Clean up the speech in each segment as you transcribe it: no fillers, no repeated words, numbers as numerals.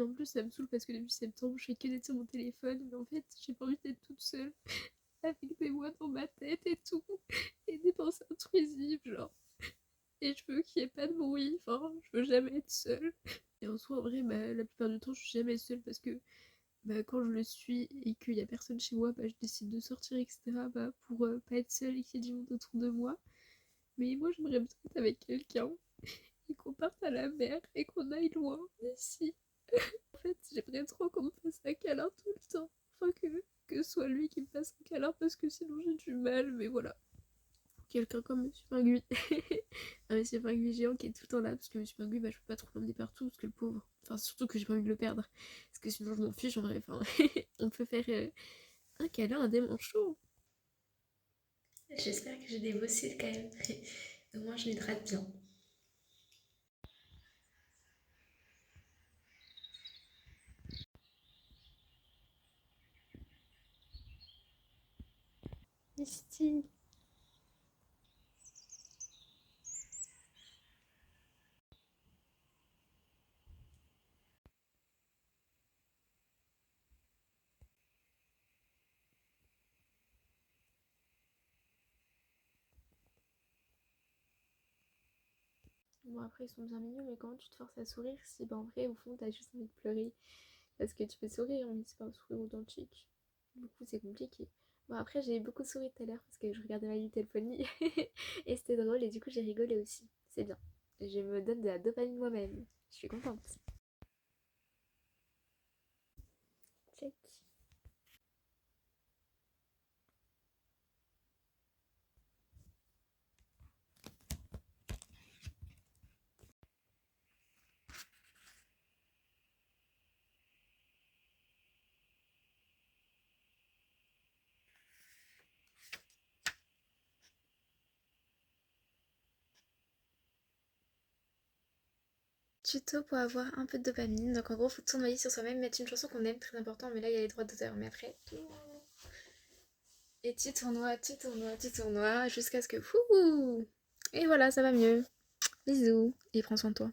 Mais en plus, ça me saoule parce que depuis septembre, je fais que d'être sur mon téléphone. Mais en fait, j'ai pas envie d'être toute seule avec des voix dans ma tête et tout. Et des pensées intrusives, genre. Et je veux qu'il y ait pas de bruit. Enfin, je veux jamais être seule. Et en soi, en vrai, bah, la plupart du temps, je suis jamais seule parce que bah, quand je le suis et qu'il y a personne chez moi, bah, je décide de sortir, etc. Bah, pour pas être seule et qu'il y ait du monde autour de moi. Mais moi, j'aimerais bien être avec quelqu'un et qu'on parte à la mer et qu'on aille loin d'ici. En fait, j'aimerais trop qu'on me fasse un câlin tout le temps. Enfin, que ce soit lui qui me fasse un câlin parce que sinon j'ai du mal. Mais voilà. Quelqu'un comme Monsieur Pingui. Un Monsieur Pingui géant qui est tout le temps là. Parce que Monsieur Pingui, bah, je peux pas trop l'emmener partout. Parce que le pauvre. Enfin, surtout que j'ai pas envie de le perdre. Parce que sinon je m'en fiche en vrai. Enfin, on peut faire un câlin, un démon chaud. J'espère que j'ai des beaux cils quand même. Au moins, je l'hydrate bien. Misty. Bon, après, ils sont bien mignons, mais comment tu te forces à sourire si, bah, en vrai, au fond, t'as juste envie de pleurer? Parce que tu peux sourire, mais c'est pas un sourire authentique. Du coup, c'est compliqué. Bon, après, j'ai beaucoup souri tout à l'heure parce que je regardais My Little Pony et c'était drôle, et du coup, j'ai rigolé aussi. C'est bien. Je me donne de la dopamine moi-même. Je suis contente. Check. Tuto pour avoir un peu de dopamine. Donc, en gros, faut tournoyer sur soi-même, mettre une chanson qu'on aime, très important, mais là, il y a les droits d'auteur. Mais après, et tu tournoies, jusqu'à ce que... Fouh. Et voilà, ça va mieux. Bisous. Et prends soin de toi.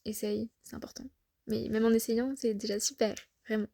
Essaye, c'est important. Mais même en essayant, c'est déjà super. Vraiment.